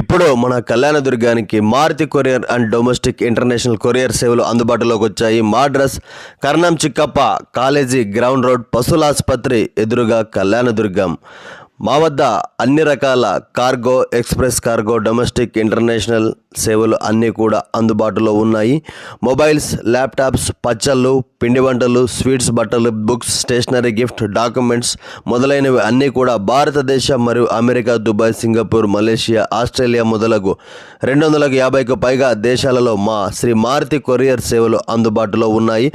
ఇప్పుడు మన కళ్యాణదుర్గానికి Maruti courier and domestic international courier సేవలు అందుబాటులోకి వచ్చాయి. మా address Karnam Chikkappa college ground road, పశువుల ఆసుపత్రి ఎదురుగా కళ్యాణదుర్గం. మా వద్ద అన్ని రకాల cargo, express cargo, domestic, international సేవలు అన్నీ కూడా అందుబాటులో ఉన్నాయి. మొబైల్స్, ల్యాప్టాప్స్, పచ్చళ్ళు, పిండి వంటలు, స్వీట్స్, బట్టలు, బుక్స్, స్టేషనరీ, గిఫ్ట్, డాక్యుమెంట్స్ మొదలైనవి అన్నీ కూడా భారతదేశం మరియు America, Dubai, Singapore, Malaysia, Australia మొదలగు 250కు పైగా దేశాలలో మా శ్రీ మారుతి కొరియర్ సేవలు అందుబాటులో ఉన్నాయి.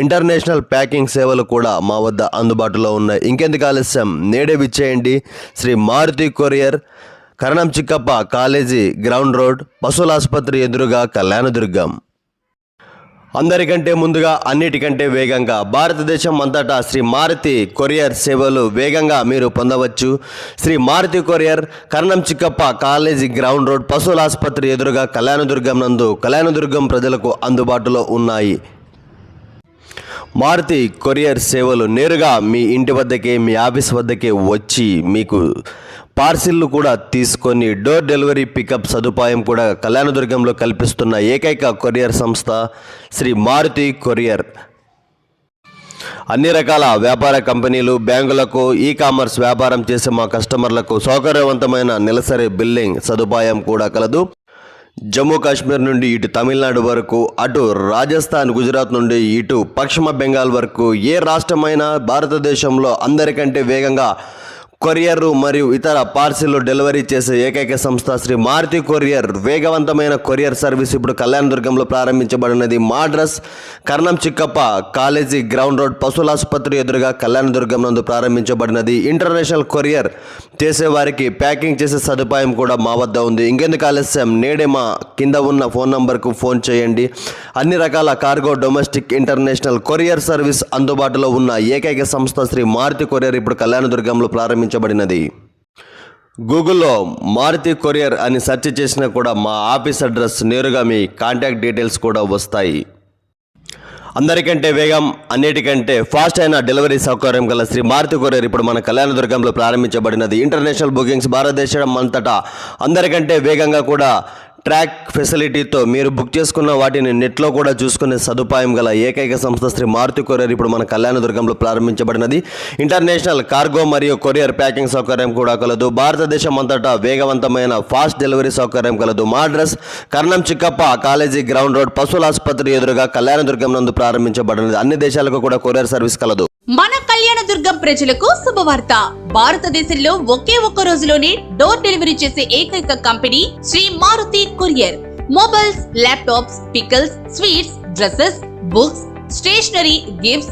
ఇంటర్నేషనల్ ప్యాకింగ్ సేవలు కూడా మా వద్ద అందుబాటులో ఉన్నాయి. ఇంకెందుకు ఆలస్యం, నేడే విచ్చేయండి. శ్రీ మారుతి కొరియర్, కరణం చిక్కప్ప కాలేజీ గ్రౌండ్ రోడ్, పశువుల ఆసుపత్రి ఎదురుగా కళ్యాణదుర్గం. అందరికంటే ముందుగా, అన్నిటికంటే వేగంగా భారతదేశం అంతటా శ్రీ మారుతి కొరియర్ సేవలు వేగంగా మీరు పొందవచ్చు. శ్రీ మారుతి కొరియర్, కరణం చిక్కప్ప కాలేజీ గ్రౌండ్ రోడ్, పశువుల ఆసుపత్రి ఎదురుగా కళ్యాణదుర్గం నందు కళ్యాణదుర్గం ప్రజలకు అందుబాటులో ఉన్నాయి. మారుతి కొరియర్ సేవలు నేరుగా మీ ఇంటి వద్దకే, మీ ఆఫీస్ వద్దకే వచ్చి మీకు పార్సిల్లు కూడా తీసుకొని డోర్ డెలివరీ పికప్ సదుపాయం కూడా కళ్యాణదుర్గంలో కల్పిస్తున్న ఏకైక కొరియర్ సంస్థ శ్రీ మారుతి కొరియర్. అన్ని రకాల వ్యాపార కంపెనీలు, బ్యాంకులకు, ఈ కామర్స్ వ్యాపారం చేసే మా కస్టమర్లకు సౌకర్యవంతమైన నెలసరి బిల్లింగ్ సదుపాయం కూడా కలదు. జమ్మూ కాశ్మీర్ నుండి ఇటు తమిళనాడు వరకు, అటు రాజస్థాన్, గుజరాత్ నుండి ఇటు పశ్చిమ బెంగాల్ వరకు ఏ రాష్ట్రమైనా భారతదేశంలో అందరికంటే వేగంగా కొరియర్ మరియు ఇతర పార్సిల్ డెలివరీ చేసే ఏకైక సంస్థ శ్రీ మారుతి కొరియర్. వేగవంతమైన కొరియర్ సర్వీస్ ఇప్పుడు కళ్యాణదుర్గంలో ప్రారంభించబడినది. మా address Karnam Chikkappa college ground road, పశువుల ఆసుపత్రి ఎదురుగా కళ్యాణదుర్గం నందు ప్రారంభించబడినది. ఇంటర్నేషనల్ కొరియర్ చేసేవారికి ప్యాకింగ్ చేసే సదుపాయం కూడా మా వద్ద ఉంది. ఇంకెందుకు ఆలస్యం, నేడే మా కింద ఉన్న ఫోన్ నంబర్కు ఫోన్ చేయండి. అన్ని రకాల cargo, domestic, international courier service అందుబాటులో ఉన్న ఏకైక సంస్థ శ్రీ మారుతి కొరియర్ ఇప్పుడు కళ్యాణదుర్గంలో ప్రారంభించబడినది. గూగుల్లో మారుతి కొరియర్ అని సెర్చ్ చేసినా కూడా మా ఆఫీస్ అడ్రస్, నేరుగా మీ కాంటాక్ట్ డీటెయిల్స్ కూడా వస్తాయి. అందరికంటే వేగం, అన్నిటికంటే ఫాస్ట్ అయిన డెలివరీ సౌకర్యం గల శ్రీ మారుతి కొరియర్ ఇప్పుడు మన కళ్యాణదుర్గంలో ప్రారంభించబడినది. ఇంటర్నేషనల్ బుకింగ్స్ భారతదేశం అంతటా అందరికంటే వేగంగా కూడా ట్రాక్ ఫెసిలిటీతో మీరు బుక్ చేసుకున్న వాటిని నెట్లో కూడా చూసుకునే సదుపాయం గల ఏకైక సంస్థ శ్రీ మారుతి కొరియర్ ఇప్పుడు మన కళ్యాణదుర్గంలో ప్రారంభించబడినది. ఇంటర్నేషనల్ కార్గో మరియు కొరియర్ ప్యాకింగ్ సౌకర్యం కూడా కలదు. భారతదేశం అంతటా వేగవంతమైన ఫాస్ట్ డెలివరీ సౌకర్యం కలదు. మా address Karnam Chikkappa college ground road, పశువుల ఆసుపత్రి ఎదురుగా కళ్యాణదుర్గం నందు ప్రారంభించబడినది. అన్ని దేశాలకు కూడా కొరియర్ సర్వీస్ కలదు. మన కళ్యాణదుర్గం ప్రజలకు శుభవార్త. భారతదేశంలో ఒకే ఒక్క రోజులోనే డోర్ డెలివరీ చేసే ఏకైక company Shri Maruti courier. Mobiles, laptops, pickles, sweets, dresses, books, stationery, gifts,